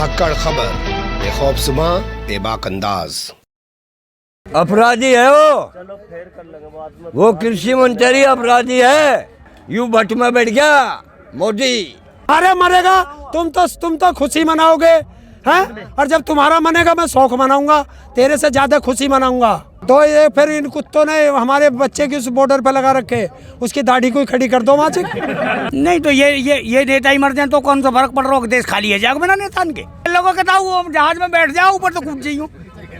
धाकड़ खबर, बेखौफसमा बेबाक अंदाज। अपराधी है वो कृषि मंत्री अपराधी है। यू भट्ट में बैठ गया मोदी। अरे मरेगा तुम तो खुशी मनाओगे हैं, और जब तुम्हारा मनेगा मैं शौक मनाऊंगा, तेरे से ज्यादा खुशी मनाऊंगा। तो ये फिर इन कुत्तों ने हमारे बच्चे की उस बॉर्डर पे लगा रखे, उसकी दाढ़ी को खड़ी कर दो वहाँ से। नहीं तो ये नेता ही मर जाए तो कौन सा फर्क पड़ रहा हो, देश खाली है जाओ बिना नेता के। लोगों के वो जहाज में बैठ जाओ ऊपर तो कूद जाइयो,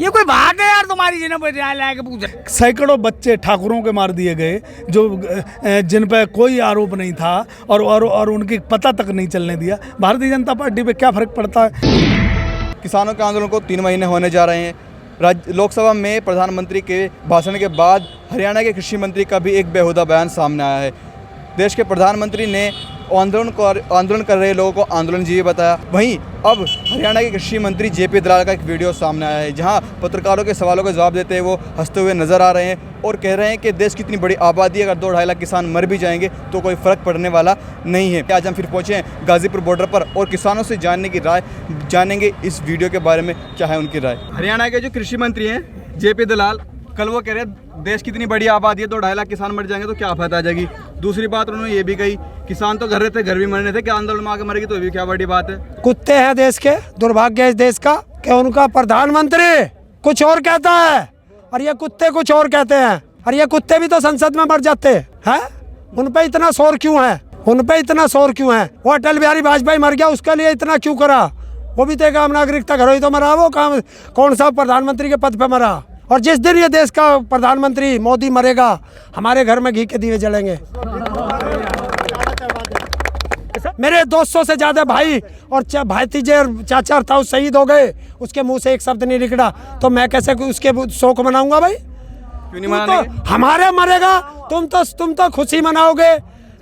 ये कोई बात है यार तुम्हारी जिन्हें पूछे। सैकड़ों बच्चे ठाकुरों के मार दिए गए जो जिन पर कोई आरोप नहीं था और उनकी पता तक नहीं चलने दिया। भारतीय जनता पार्टी पे क्या फर्क पड़ता है। किसानों के आंदोलन को 3 महीने होने जा रहे हैं। लोकसभा में प्रधानमंत्री के भाषण के बाद हरियाणा के कृषि मंत्री का भी एक बेहुदा बयान सामने आया है। देश के प्रधानमंत्री ने आंदोलन कर रहे लोगों को आंदोलनजीवी बताया। वहीं अब हरियाणा के कृषि मंत्री जेपी दलाल का एक वीडियो सामने आया है, जहां पत्रकारों के सवालों का जवाब देते हुए वो हंसते हुए नजर आ रहे हैं और कह रहे हैं कि देश की इतनी बड़ी आबादी, अगर 2-2.5 लाख किसान मर भी जाएंगे तो कोई फ़र्क पड़ने वाला नहीं है। आज हम फिर पहुँचे हैं गाजीपुर बॉर्डर पर और किसानों से जानने की राय जानेंगे इस वीडियो के बारे में क्या है उनकी राय। हरियाणा के जो कृषि मंत्री हैं जेपी दलाल, कल वो कह रहे हैं देश की इतनी बड़ी आबादी है, 2-2.5 लाख किसान मर जाएंगे तो क्या आफत आ जाएगी। दूसरी बात उन्होंने ये भी कही, किसान तो घर रहते घर भी मरने थे, क्या आंदोलन में आके मरेगी तो भी क्या बड़ी बात है। कुत्ते हैं देश के, दुर्भाग्य है इस देश का कि उनका प्रधानमंत्री कुछ और कहता है और ये कुत्ते कुछ और कहते हैं। और ये कुत्ते भी तो संसद में मर जाते हैं। उन पे इतना शोर क्यों है, उन पे इतना शोर क्यों है। वो अटल बिहारी वाजपेयी मर गया, उसके लिए इतना क्यों करा। वो भी तो काम नागरिकता घर ही तो मरा, वो काम कौन सा प्रधानमंत्री के पद पे मरा। और जिस दिन ये देश का प्रधानमंत्री मोदी मरेगा, हमारे घर में घी के दिए जलेंगे। मेरे 200 से ज्यादा भाई और भातीजे और चाचा था शहीद हो गए, उसके मुंह से एक शब्द नहीं निकला, तो मैं कैसे उसके शोक मनाऊंगा भाई। क्यों नहीं मनाएंगे? तो हमारे मरेगा तुम तो खुशी मनाओगे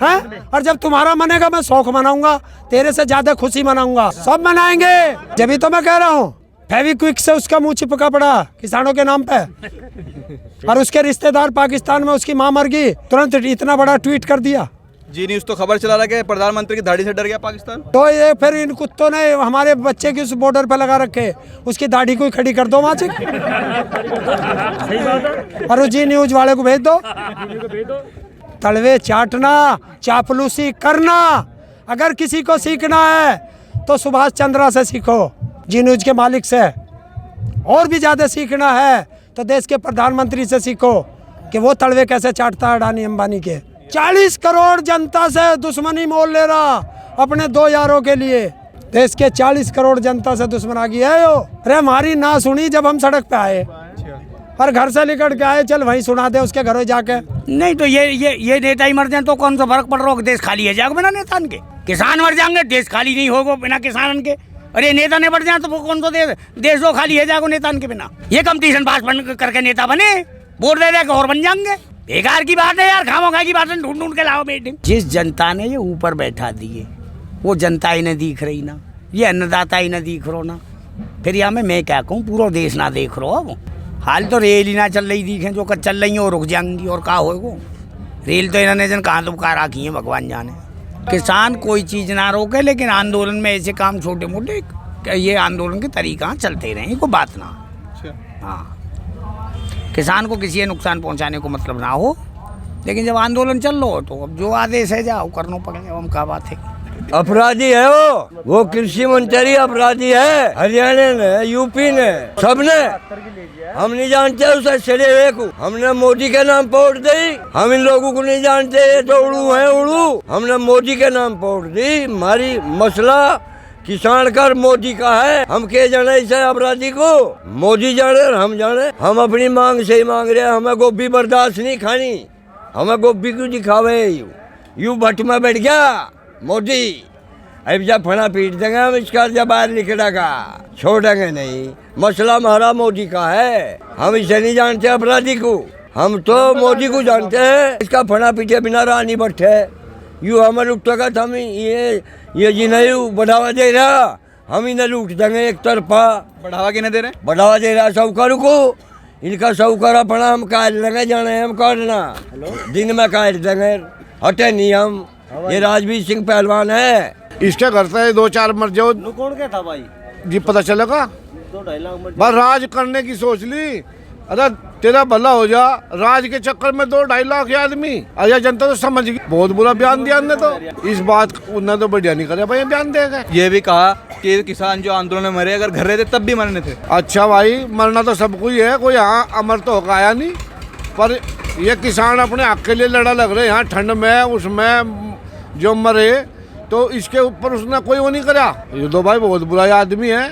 हैं, और जब तुम्हारा मनेगा मैं शौक मनाऊंगा, तेरे से ज्यादा खुशी मनाऊंगा। सब मनाएंगे, जब तो मैं कह रहा हूँ फेविक्विक से उसका मुंह चिपका पड़ा किसानों के नाम पे, और उसके रिश्तेदार पाकिस्तान में उसकी मां मर गई, तुरंत इतना बड़ा ट्वीट कर दिया। जी न्यूज़ तो खबर चला रहा है कि प्रधानमंत्री की दाढ़ी से डर गया पाकिस्तान। तो ये फिर इन कुत्तों ने हमारे बच्चे की उस बॉर्डर पे लगा रखे, उसकी दाढ़ी को खड़ी कर दो वहाँ से, और जी न्यूज वाले को भेज दो। तलवे चाटना, चापलूसी करना, अगर किसी को सीखना है तो सुभाष चंद्रा से सीखो, जी न्यूज के मालिक से। और भी ज्यादा सीखना है तो देश के प्रधानमंत्री से सीखो कि वो तलवे कैसे चाटता है अडानी अंबानी के। 40 करोड़ जनता से दुश्मनी मोल ले रहा अपने 2 यारों के लिए। देश के 40 करोड़ जनता से दुश्मनागी है यो। अरे हमारी ना सुनी जब हम सड़क पे आए, और घर से निकल के आए, चल वहीं सुना दे उसके घरों जाके। नहीं तो ये नेता ही मर जाए तो कौन सा फर्क पड़ रहा हो, देश खाली है जाओ बिना नेता के। किसान मर जाएंगे, देश खाली नहीं होगा बिना किसान के। अरे नेता ने बढ़ जाए तो वो कौन सा देश जो खाली है जाएगा नेता के बिना। ये कंपटीशन पास करके नेता बने, वोट दे दे और बन जाएंगे। बेकार की बात है यार, खामोखा की बात है, ढूंढ के लाओ मीटिंग। जिस जनता ने ये ऊपर बैठा दिए वो जनता ही नहीं दिख रही ना, ये अन्नदाता ही नहीं दिख रहा ना, फिर यहाँ मैं क्या कहूँ, पूरा देश ना देख रहा अब। हाल तो रेल ही ना चल रही दिखे, जो कल चल रही है वो रुक जाएंगी और क्या होगा। रेल तो इन्होंने जन कहाँ दुबका रखी है भगवान जाने। किसान कोई चीज़ ना रोके, लेकिन आंदोलन में ऐसे काम छोटे मोटे ये आंदोलन के तरीका चलते रहे, कोई बात ना। हाँ, किसान को किसी नुकसान पहुंचाने को मतलब ना हो, लेकिन जब आंदोलन चल रहा हो तो अब जो आदेश है जाओ करना पड़ेगा। हम क्या बात है, अपराधी है वो कृषि मंत्री अपराधी है। हरियाणा ने, यूपी ने, सबने। हम नहीं जानते उसे चले हुए को, हमने मोदी के नाम पे वोट दी। हम इन लोगों को नहीं जानते, ये तो उड़ू है उड़ू। हमने मोदी के नाम पे वोट दी। हमारी मसला किसान कर मोदी का है, हम के जाने इसे अपराधी को। मोदी जाने और हम जाने, हम अपनी मांग से ही मांग रहे हैं। हमें गोभी बर्दाश्त नहीं खानी, हमें गोभी क्यों दिखावे। यू भट्ट में बैठ गया मोदी, अब जब फना पीट देंगे हम इसका, जब बाहर निकलेगा छोड़ेंगे नहीं। मसला हमारा मोदी का है, हम इसे नहीं जानते अपराधी को, हम तो मोदी को जानते हैं। इसका फना पीटे बिना रहा नहीं बैठे। यू हमें लुटेगा, हम ये जी नहीं बढ़ावा दे रहा, हम इन्हें लूट देंगे एक तरफा। बढ़ावा किन्हें दे रहे हैं? बढ़ावा दे रहा साहूकारों को। इनका साहूकार अपना हम काट लेंगे, जाने हम काटना दिन में काट देंगे, हटे नहीं हम। ये राजवीर सिंह पहलवान है, इसके घर से 2-4 मर जाओ। कौन क्या था भाई? जी पता चलेगा। बस राज करने की सोच ली, अरे तेरा भला हो जा, राज के चक्कर में 2-2.5 लाख आदमी, अजय जनता तो समझ गई। बहुत बुरा बयान दिया ने, तो इस बात उन्होंने तो बढ़िया नहीं करे भाई, बयान देगा। ये भी कहा कि किसान जो आंदोलन में मरे अगर घर रहते तब भी मरने थे। अच्छा भाई, मरना तो सबको ही है, कोई यहाँ अमर तो होकर आया नहीं, पर ये किसान अपने हक के लिए लड़ा लग रहे यहाँ ठंड में, उसमें जो मरे, तो इसके ऊपर उसने कोई वो नहीं करा। ये तो भाई बहुत बुरा आदमी है,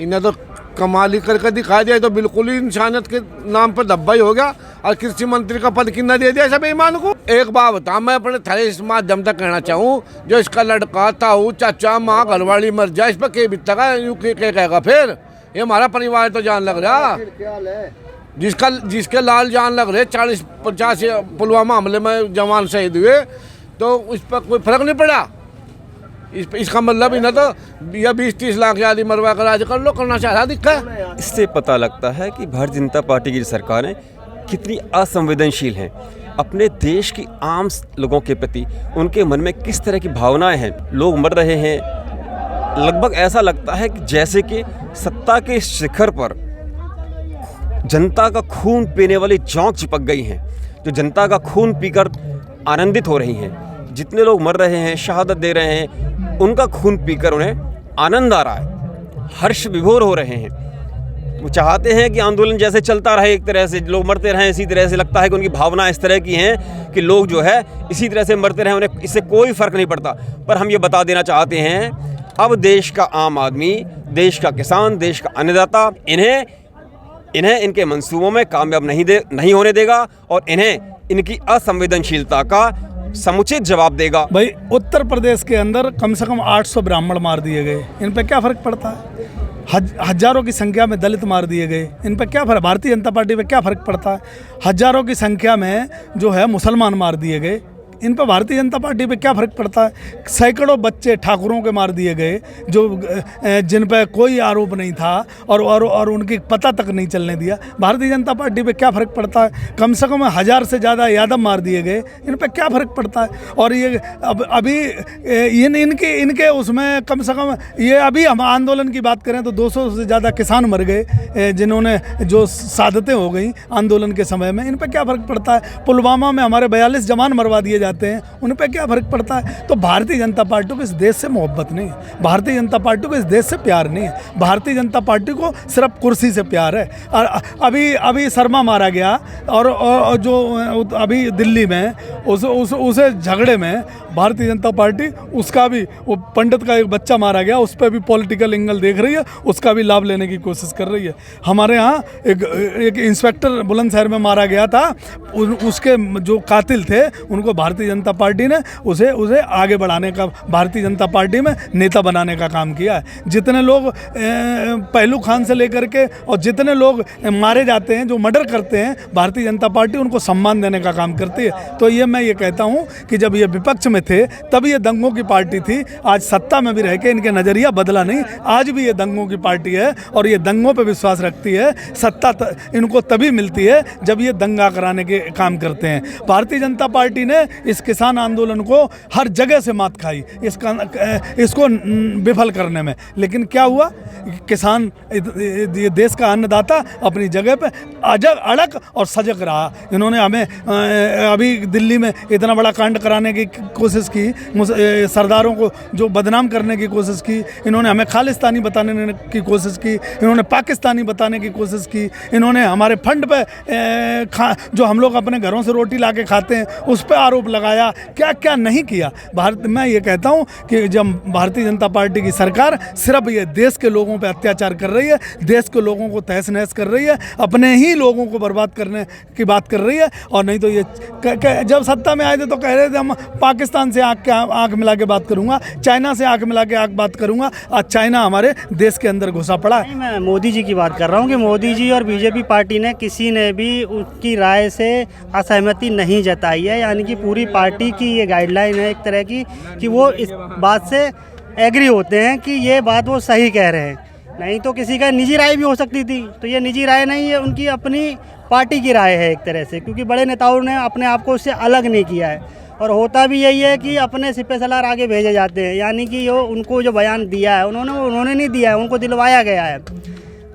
इन्हें तो कमाल ही करके दिखा दिया, तो बिल्कुल ही इंसानियत के नाम पर धब्बा ही हो गया। और कृषि मंत्री का पद कितना दे दिया सब ईमान को। एक बात बता, मैं अपने थारे इस माध्यम तक कहना चाहूँ, जो इसका लड़का ताऊ चाचा माँ घरवाली मर जाए, इस पर के बीतता का यूँ के कहेगा फिर, ये हमारा परिवार तो जान लग रहा, जिसके लाल जान लग रहे 40-50 पुलवामा हमले में जवान शहीद हुए, तो उस पर कोई फर्क नहीं पड़ा। इसका मतलब ही ना तो या 20-30 लाख आदमी मरवा कर राज कर लो, करना चाह रहा दिखा। इससे पता लगता है कि भारतीय जनता पार्टी की सरकारें कितनी असंवेदनशील हैं अपने देश की आम लोगों के प्रति, उनके मन में किस तरह की भावनाएं हैं। लोग मर रहे हैं, लगभग ऐसा लगता है कि जैसे कि सत्ता के शिखर पर जनता का खून पीने वाली जौंक चिपक गई हैं, जो जनता का खून पीकर आनंदित हो रही हैं। जितने लोग मर रहे हैं, शहादत दे रहे हैं, उनका खून पीकर उन्हें आनंद आ रहा है, हर्ष विभोर हो रहे हैं। वो चाहते हैं कि आंदोलन जैसे चलता रहे, एक तरह से लोग मरते रहें, इसी तरह से लगता है कि उनकी भावना इस तरह की हैं कि लोग जो है इसी तरह से मरते रहें, उन्हें इससे कोई फ़र्क नहीं पड़ता। पर हम ये बता देना चाहते हैं, अब देश का आम आदमी, देश का किसान, देश का अन्नदाता इन्हें इनके मंसूबों में कामयाब नहीं होने देगा, और इन्हें इनकी असंवेदनशीलता का समुचित जवाब देगा। भाई उत्तर प्रदेश के अंदर कम से कम 800 ब्राह्मण मार दिए गए, इन पे क्या फ़र्क पड़ता है? हजारों की संख्या में दलित मार दिए गए, इन पे क्या फ़र्क? भारतीय जनता पार्टी पे क्या फ़र्क पड़ता है? हजारों की संख्या में जो है मुसलमान मार दिए गए, इन पर भारतीय जनता पार्टी पे क्या फ़र्क पड़ता है? सैकड़ों बच्चे ठाकुरों के मार दिए गए, जो जिन पर कोई आरोप नहीं था, और उनकी पता तक नहीं चलने दिया। भारतीय जनता पार्टी पे क्या फ़र्क पड़ता है? कम से कम 1000 से ज़्यादा यादव मार दिए गए, इन पर क्या फ़र्क पड़ता है? और ये अभी इनके उसमें कम से कम ये अभी हम आंदोलन की बात करें तो 200 से ज़्यादा किसान मर गए, जिन्होंने जो शहादतें हो गई आंदोलन के समय में, इन पर क्या फ़र्क पड़ता है? पुलवामा में हमारे 42 जवान मरवा दिए जाते हैं, उन पे क्या फ़र्क पड़ता है? तो भारतीय जनता पार्टी को इस देश से मोहब्बत नहीं है, भारतीय जनता पार्टी को इस देश से प्यार नहीं है, भारतीय जनता पार्टी को सिर्फ कुर्सी से प्यार है। और अभी शर्मा मारा गया, और जो अभी दिल्ली में उसे झगड़े में भारतीय जनता पार्टी, उसका भी वो पंडित का एक बच्चा मारा गया, उस पर भी पॉलिटिकल एंगल देख रही है, उसका भी लाभ लेने की कोशिश कर रही है। हमारे यहाँ एक इंस्पेक्टर बुलंदशहर में मारा गया था, उसके जो कातिल थे उनको भारतीय जनता पार्टी ने उसे आगे बढ़ाने का, भारतीय जनता पार्टी में नेता बनाने का काम किया है। जितने लोग पहलू खान से लेकर के और जितने लोग मारे जाते हैं, जो मर्डर करते हैं, भारतीय जनता पार्टी उनको सम्मान देने का काम करती है। तो मैं ये कहता हूँ कि जब ये विपक्ष में थे तब ये दंगों की पार्टी थी, आज सत्ता में भी रह के इनके नज़रिया बदला नहीं, आज भी ये दंगों की पार्टी है, और ये दंगों पर विश्वास रखती है। सत्ता इनको तभी मिलती है जब ये दंगा कराने के काम करते हैं। भारतीय जनता पार्टी ने इस किसान आंदोलन को हर जगह से मात खाई, इसको विफल करने में, लेकिन क्या हुआ? किसान, ये देश का अन्नदाता अपनी जगह पे अड़ग और सजग रहा। इन्होंने हमें अभी दिल्ली में इतना बड़ा कांड कराने की कोशिश की, सरदारों को जो बदनाम करने की कोशिश की, इन्होंने हमें खालिस्तानी बताने की कोशिश की, इन्होंने पाकिस्तानी बताने की कोशिश की, इन्होंने हमारे फंड पे जो हम लोग अपने घरों से रोटी ला के खाते हैं उस पर आरोप लगाया, क्या क्या नहीं किया। मैं ये कहता हूँ कि जब भारतीय जनता पार्टी की सरकार सिर्फ ये देश के लोगों पे अत्याचार कर रही है, देश के लोगों को तहस नहस कर रही है, अपने ही लोगों को बर्बाद करने की बात कर रही है। और नहीं तो ये जब सत्ता में आए थे तो कह रहे थे हम पाकिस्तान से आँख मिला के बात करूँगा, चाइना से आँख मिला के बात करूँगा। आज चाइना हमारे देश के अंदर घुसा पड़ा है। मैं मोदी जी की बात कर रहा हूँ कि मोदी जी और बीजेपी पार्टी ने किसी ने भी उनकी राय से असहमति नहीं जताई है, यानी कि पूरी पार्टी की ये गाइडलाइन है एक तरह की कि वो इस बात से एग्री होते हैं कि ये बात वो सही कह रहे हैं। नहीं तो किसी का निजी राय भी हो सकती थी, तो ये निजी राय नहीं है, उनकी अपनी पार्टी की राय है एक तरह से, क्योंकि बड़े नेताओं ने अपने आप को उससे अलग नहीं किया है। और होता भी यही है कि अपने सिपह सलार आगे भेजे जाते हैं, यानी कि वो उनको जो बयान दिया है उन्होंने नहीं दिया है, उनको दिलवाया गया है।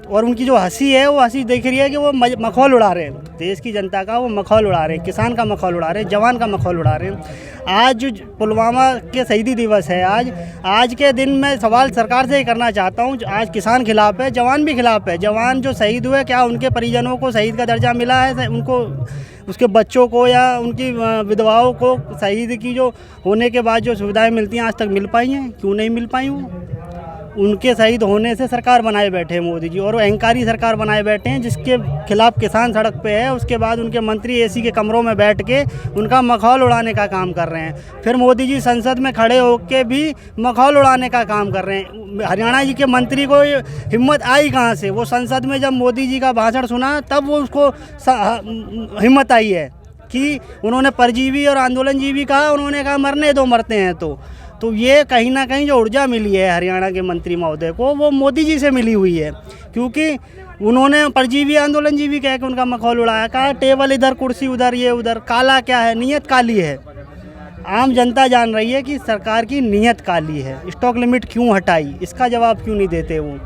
और उनकी जो हंसी है वो हंसी दिख रही है कि वो मखौल उड़ा रहे हैं, देश की जनता का वो मखौल उड़ा रहे हैं, किसान का मखौल उड़ा रहे हैं, जवान का मखौल उड़ा रहे हैं। आज जो पुलवामा के शहीदी दिवस है, आज के दिन मैं सवाल सरकार से ही करना चाहता हूँ। आज किसान खिलाफ है, जवान भी खिलाफ है। जवान जो शहीद हुए, क्या उनके परिजनों को शहीद का दर्जा मिला है? उनको, उसके बच्चों को या उनकी विधवाओं को शहीद की जो होने के बाद जो सुविधाएं मिलती हैं आज तक मिल पाई हैं? क्यों नहीं मिल पाई? वो उनके शहीद होने से सरकार बनाए बैठे हैं मोदी जी, और वो अहंकारी सरकार बनाए बैठे हैं जिसके खिलाफ किसान सड़क पे है। उसके बाद उनके मंत्री एसी के कमरों में बैठ के उनका मखौल उड़ाने का काम कर रहे हैं। फिर मोदी जी संसद में खड़े होकर भी मखौल उड़ाने का काम कर रहे हैं। हरियाणा जी के मंत्री को हिम्मत आई कहाँ से? वो संसद में जब मोदी जी का भाषण सुना तब वो उसको हिम्मत आई है कि उन्होंने परजीवी और आंदोलनजीवी कहा। उन्होंने कहा मरने दो, मरते हैं तो ये कहीं ना कहीं जो ऊर्जा मिली है हरियाणा के मंत्री महोदय को, वो मोदी जी से मिली हुई है, क्योंकि उन्होंने परजीवी आंदोलनजीवी कह के उनका मखौल उड़ाया। कहा टेबल इधर, कुर्सी उधर, ये उधर। काला क्या है? नीयत काली है। आम जनता जान रही है कि सरकार की नीयत काली है। स्टॉक लिमिट क्यों हटाई, इसका जवाब क्यों नहीं देते वो?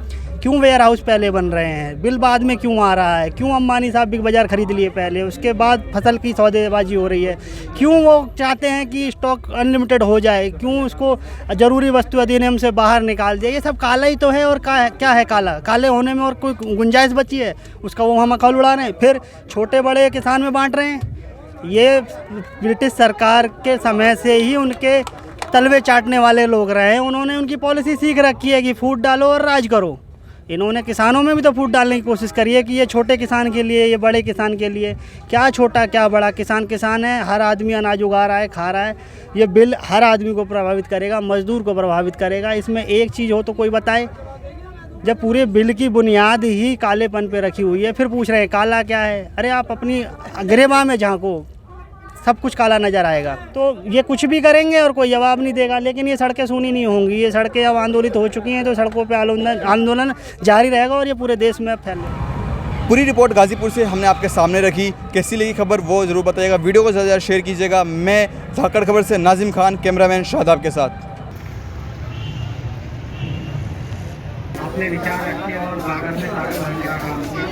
क्यों वेयर हाउस पहले बन रहे हैं, बिल बाद में क्यों आ रहा है? क्यों अंबानी साहब बिग बाज़ार खरीद लिए पहले, उसके बाद फसल की सौदेबाजी हो रही है? क्यों वो चाहते हैं कि स्टॉक अनलिमिटेड हो जाए? क्यों उसको ज़रूरी वस्तु अधिनियम से बाहर निकाल दिया? ये सब काला ही तो है। और क्या है काला? काले होने में और कोई गुंजाइश बची है? उसका वो हम मखौल उड़ा रहे हैं, फिर छोटे बड़े किसान में बांट रहे हैं। ये ब्रिटिश सरकार के समय से ही उनके तलवे चाटने वाले लोग रहे हैं। उन्होंने उनकी पॉलिसी सीख रखी है कि फूट डालो और राज करो। इन्होंने किसानों में भी तो फूट डालने की कोशिश करी है कि ये छोटे किसान के लिए, ये बड़े किसान के लिए। क्या छोटा क्या बड़ा, किसान किसान है। हर आदमी अनाज उगा रहा है, खा रहा है। ये बिल हर आदमी को प्रभावित करेगा, मजदूर को प्रभावित करेगा। इसमें एक चीज़ हो तो कोई बताए। जब पूरे बिल की बुनियाद ही कालेपन पे रखी हुई है, फिर पूछ रहे हैं काला क्या है? अरे आप अपनी गिरेबान में झांको, सब कुछ काला नज़र आएगा। तो ये कुछ भी करेंगे और कोई जवाब नहीं देगा। लेकिन ये सड़कें सूनी नहीं होंगी, ये सड़कें अब आंदोलित हो चुकी हैं, तो सड़कों पे आंदोलन जारी रहेगा और ये पूरे देश में फैलेगा। पूरी रिपोर्ट गाजीपुर से हमने आपके सामने रखी। कैसी लगी खबर वो ज़रूर बताइएगा। वीडियो को ज़्यादा शेयर कीजिएगा। मैं झाकड़ खबर से नाजिम खान, कैमरामैन शादाब के साथ। अपने विचार रखे और सागर में काम किया।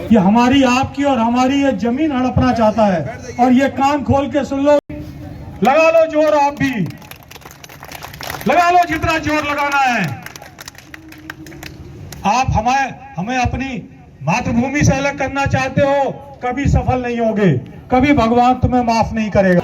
ये हमारी, आपकी और हमारी ये जमीन हड़पना चाहता है, और ये कान खोल के सुन लो। लगा लो जोर, आप भी लगा लो जितना जोर लगाना है। आप हमें अपनी मातृभूमि से अलग करना चाहते हो, कभी सफल नहीं होगे, कभी भगवान तुम्हें माफ नहीं करेगा।